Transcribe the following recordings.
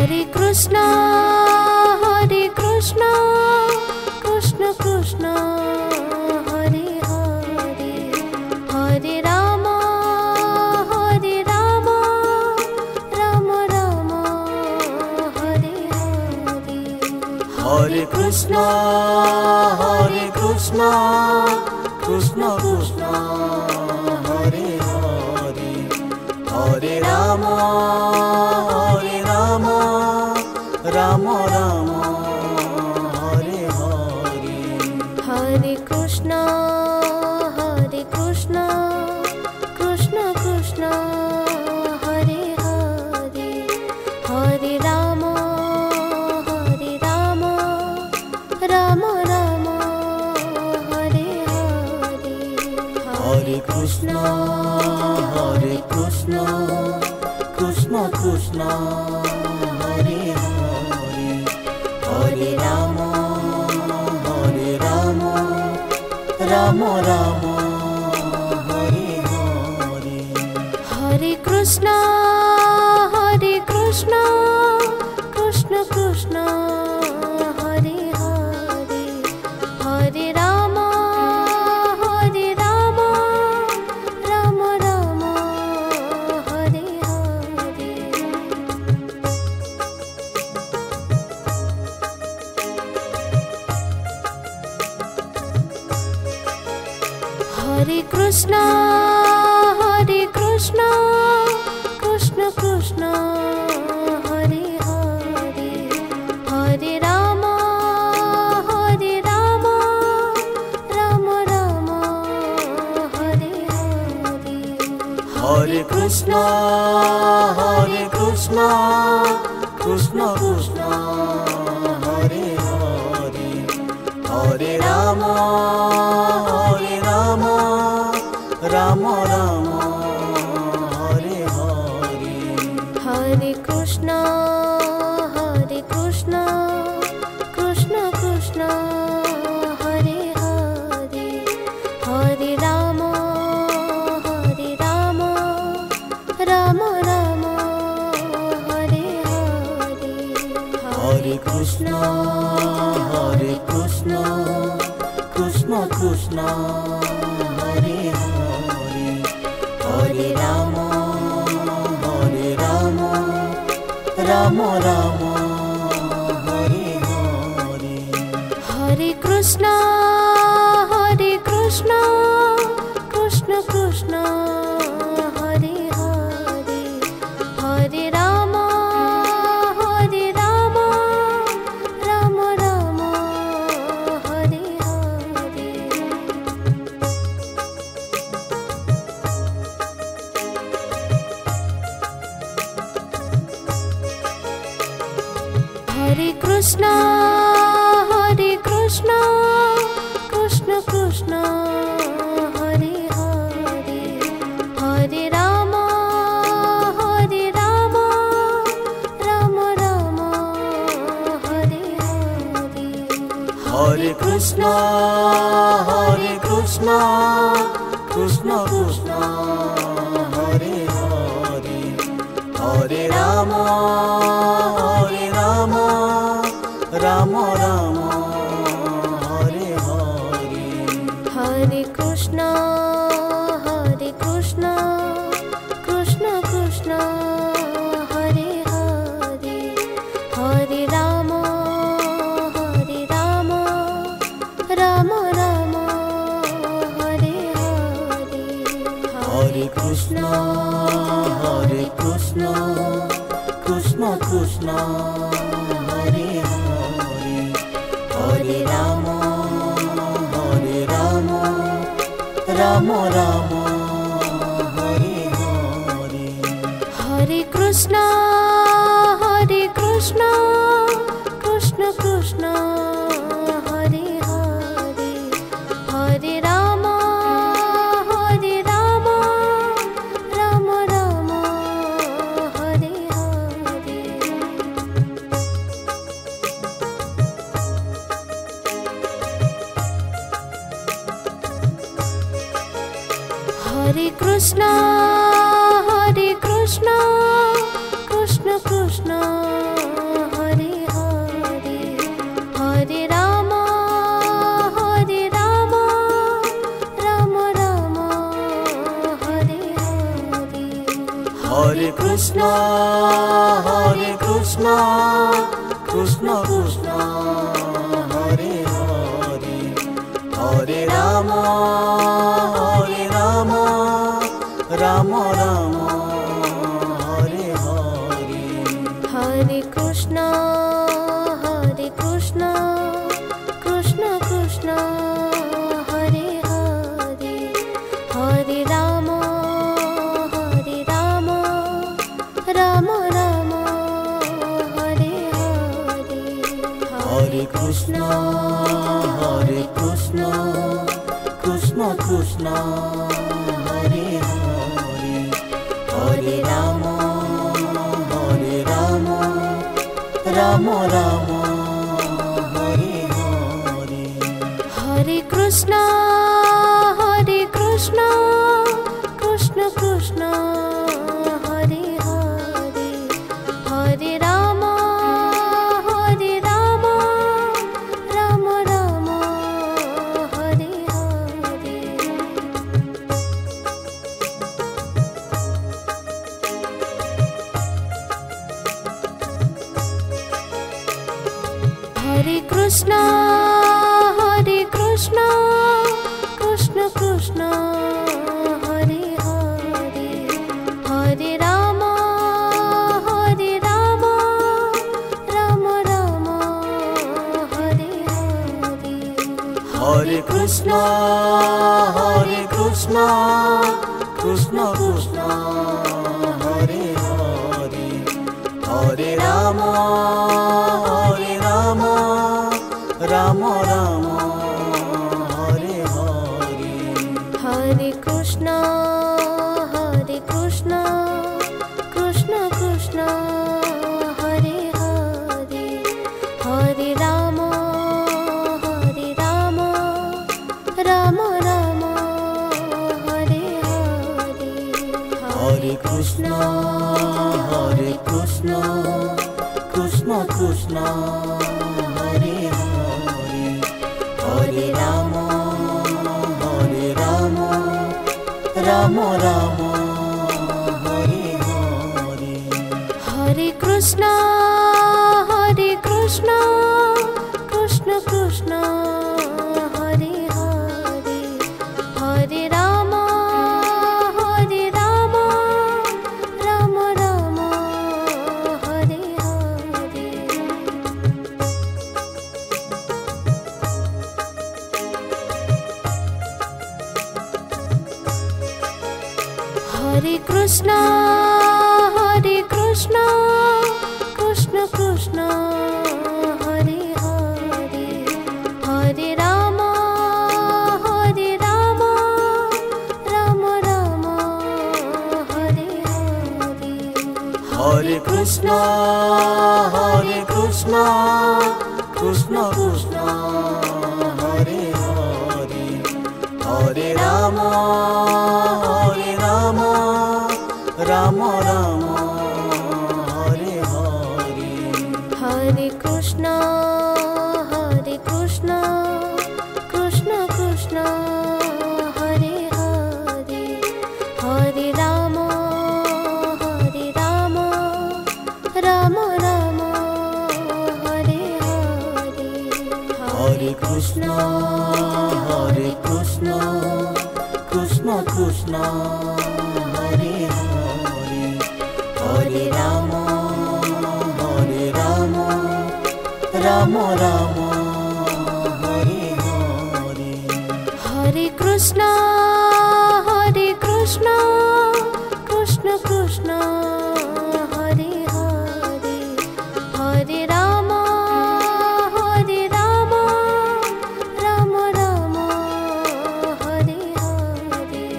Krishna, Hare Krishna, Krishna Krishna, Hare Hare, Hare Rama, Hare Rama, Rama Rama, Hare Hare. Hare Krishna, Hare Krishna, Krishna Krishna, Hare Hare, Hare Rama, Hare Rama, Rama Rama, Hare Hare. Hare Krishna, Hare Krishna, Krishna Krishna, Hare Hare, Hare Rama, Hare Rama, Rama Rama, Hare Hare. Hare Krishna, Hare Krishna, Krishna Krishna, Hare Hare, Hare Rama, Hare Rama, Rama Rama, Hare Hare. Hare Krishna, Hare Krishna, Krishna Krishna, Hare Hare, Hare Rama, Hare Rama, Rama Rama, Hare Hare. Hare Krishna, Hare Krishna, Krishna Krishna, Hare Hare, Hare Rama, Hare Rama, Rama Rama, Hare Hare. Hare Krishna, Hare Krishna, Krishna Krishna, Hare Hare, Hare Rama, Hare Rama, Rama Rama, Hare Hare. Hare Krishna, Hare Krishna, Krishna Krishna, Hare Hare, Hare Rama, Hare Rama, Rama Rama, Hare Hare. Hare Krishna, Hare Krishna, Krishna Krishna, Hare Hare, Hare Rama, Hare Rama, Rama Rama, Hare Hare. Hare Krishna, Hare Krishna, Krishna Krishna, Hare Hare, Hare Rama, Hare Rama, Rama Rama, Hare Hare. Hare Krishna, Hare Krishna, Krishna Krishna, Hare Hare, Hare Rama, Hare Rama, Rama Rama, Hare Hare. Hare Krishna, Hare Krishna, Krishna Krishna, Hare Hare, Hare Rama, Hare Rama, Rama Rama, Hare Hare. Hare Krishna, Hare Krishna, Krishna Krishna, Hare Hare, Hare Rama, Hare Rama, Rama Rama, Hare Hare. Hare Krishna, Hare Krishna, Krishna Krishna, Hare Hare, Hare Rama, Hare Rama, Rama Rama, Hare Hare. Hare Krishna, Hare Krishna, Krishna Krishna, Hare Hare, Hare Rama, Hare Rama, Rama Rama, Hare Hare. Hare Krishna, Hare Krishna, Krishna Krishna, Krishna, Krishna Krishna, Hare Hare, Hare Rama, Rama Rama, Hare Hare. Hare Krishna, Krishna Krishna, Hare Hare, Hare Rama, Rama Rama, Hare Hare. Hare Krishna, Krishna Krishna, Hare Hare, Hare Rama, Rama Rama, Hare Hare. Hare Krishna, Krishna Krishna, Hare Hare, Hare Rama, Rama Rama, Hare Hare. Hare Krishna, Krishna Krishna, Hare Hare, Hare Rama, Rama Rama, Hare Hare. Hare Krishna, Krishna Krishna, Hare Hare, Hare Rama, Rama Rama, Hare Hare. Hare Krishna, Krishna Krishna, Hare Hare, Hare Rama, Rama Rama, Hare Hare. Hare Krishna, Krishna Krishna, Hare Hare, Hare Rama, Rama Rama, Hare Hare. Hare Krishna, Krishna Krishna, Hare Hare, Hare Rama, Rama Rama, Hare Hare. Hare Krishna, Krishna Krishna, Hare Hare, Hare Rama, Rama Rama, Hare Hare. Hare Krishna, Krishna Krishna, Hare Hare, Hare Rama, Rama Rama, Hare Hare. Hare Krishna, Krishna Krishna, Hare Hare, Hare Rama, Rama Rama, Hare Hare. Hare Krishna, Krishna Krishna, Hare Hare, Hare Rama, Rama Rama, Hare Hare. Hare Krishna, Krishna Krishna, Hare Hare, Hare Rama, Rama Rama, Hare Hare.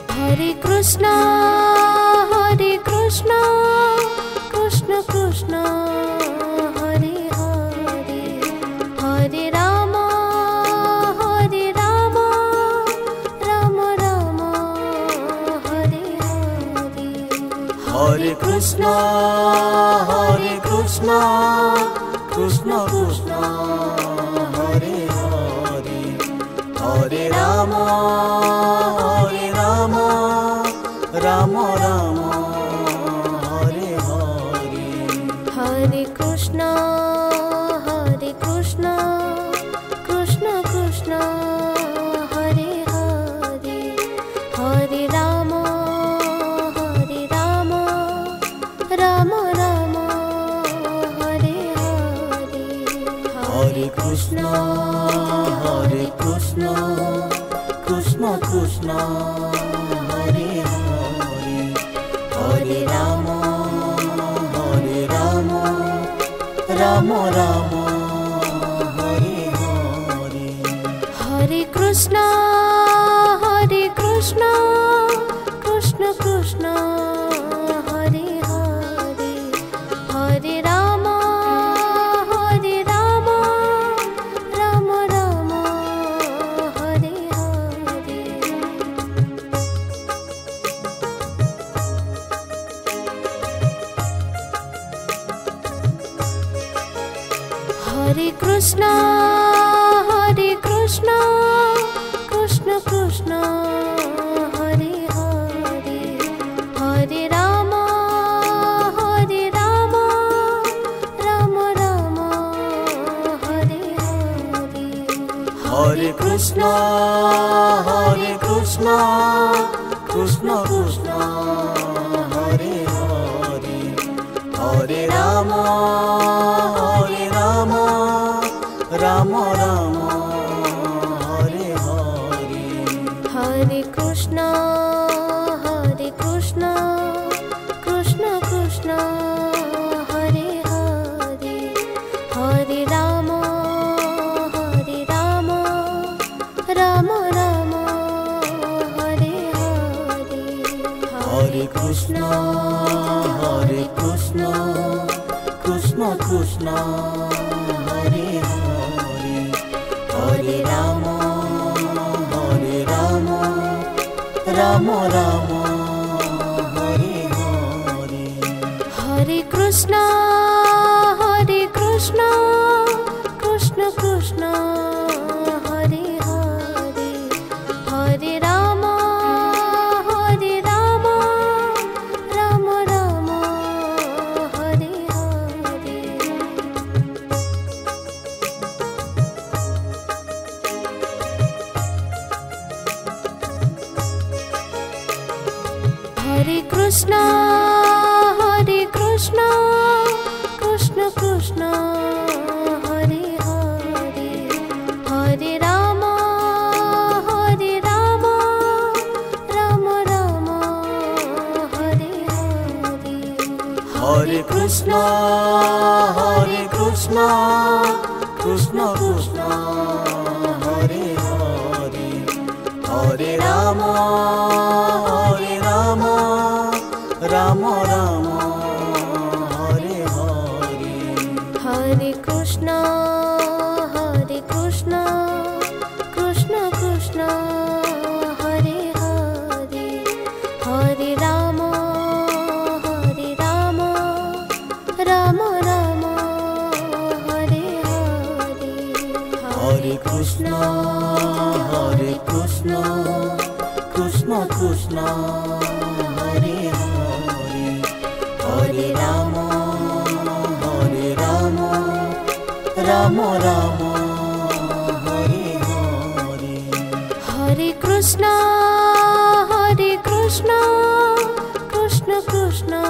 Hare Krishna, Krishna Krishna, Hare Hare, Hare Rama, Rama Rama, Hare Hare. Hare Krishna, Krishna Krishna Hare Hare Hare Rama Rama Rama Hare Hare Hare Krishna Krishna Krishna Hare Hare Hare Rama Rama Rama Hare Hare Hare Krishna Krishna Krishna Hare Hare Hare Rama Rama Rama Hare Hare Hare Krishna Krishna Krishna Hare Hare Hare Rama Rama Rama Hare Hare Hare Krishna Krishna Krishna Hare Hare Hare Rama Rama Rama Hare Hare Hare Krishna Krishna Krishna Hare Hare Hare Rama Rama Rama Hare Hare Hare Krishna Krishna Krishna Hare Hare Hare Rama Rama Rama Hare Hare Hare Krishna Krishna Krishna Hare Hare Hare Rama Rama Rama Hare Hare Hare Krishna Krishna Krishna Hare Hare Hare Rama Rama Rama Hare Hare Hare Krishna Krishna Hare Hare Hare Rama Rama Rama Hare Hare Hare Krishna Krishna Hare Hare Hare Rama Rama Rama Hare Hare Hare Krishna Krishna Hare Hare Hare Rama Rama Rama Hare Hare Hare Krishna Krishna Hare Hare Hare Rama Rama Rama Hare Hare Hare Krishna Krishna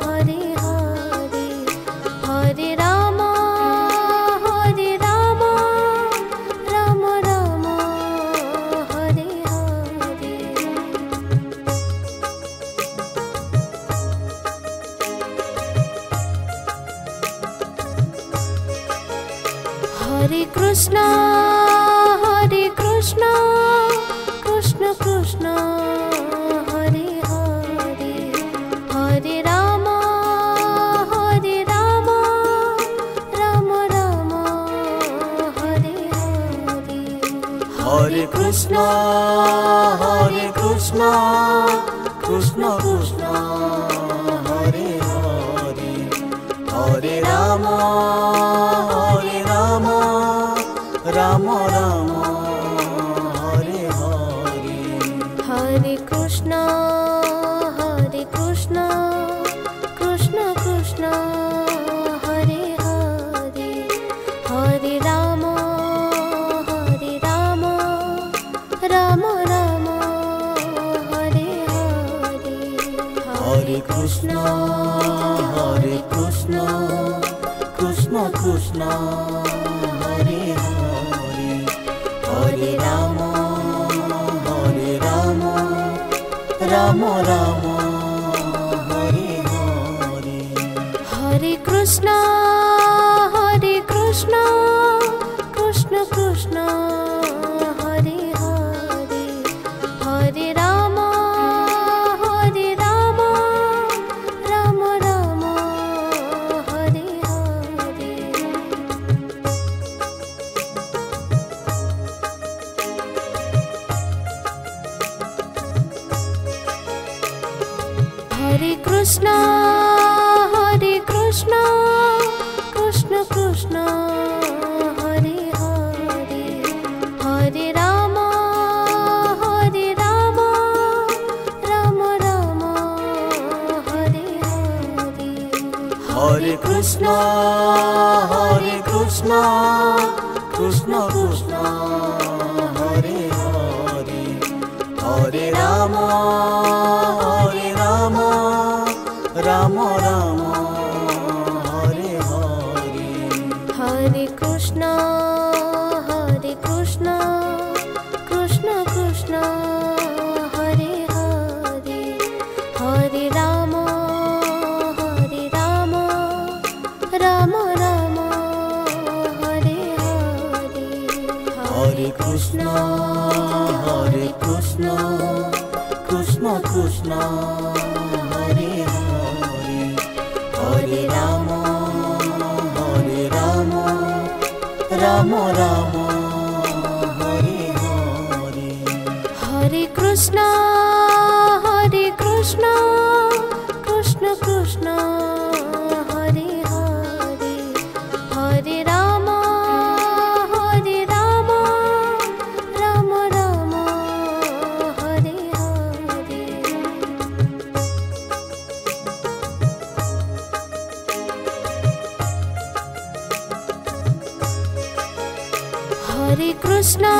Hare Hare Hare Rama Rama Rama Hare Hare Hare Krishna Krishna Hare Hare Hare Rama Rama Rama Hare Hare Hare Krishna Krishna Hare Hare Hare Rama Hare Krishna, Krishna Krishna, Hare Hare, Hare Rama, Rama Rama, Hare Hare. Hare Krishna, Krishna Krishna, Hare Hare, Hare Rama, Rama Rama, Hare Hare. Hare Krishna, Krishna Krishna, Hare Hare, Hare Rama, Rama Rama, Hare Hare. Hare Krishna, Krishna Krishna, Hare Hare, Hare Rama, Rama Rama, Hare Hare. Hare Krishna, Krishna Krishna, Hare Hare, Hare Rama, Rama Rama, Hare Hare. Hare Krishna, Krishna Krishna, Hare Hare, Hare Rama, Rama Rama, Hare Hare. Hare Krishna, Krishna Krishna, Hare Hare, Hare Rama, Rama Rama, Hare Hare. Hare Krishna,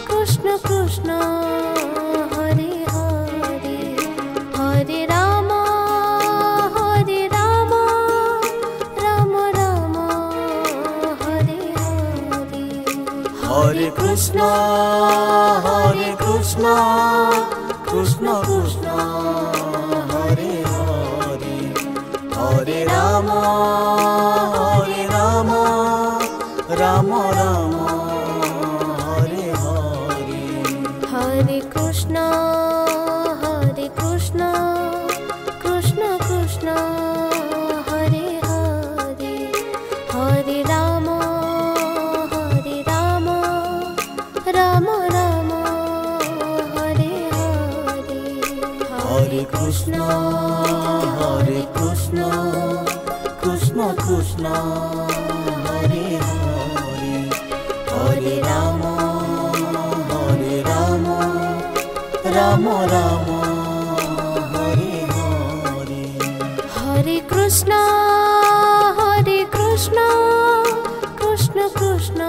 Krishna Krishna, Hare Hare, Hare Rama, Rama Rama, Hare Hare. Hare Krishna, Krishna Krishna, Hare Hare, Hare Rama, Rama Rama, Hare Hare. Hare Krishna, Krishna Krishna, Hare Hare, Hare Rama, Rama Rama, Hare Hare. Hare Krishna, Krishna Krishna, Hare Hare, Hare Rama, Rama Rama, Hare Hare. Hare Krishna, Krishna Krishna,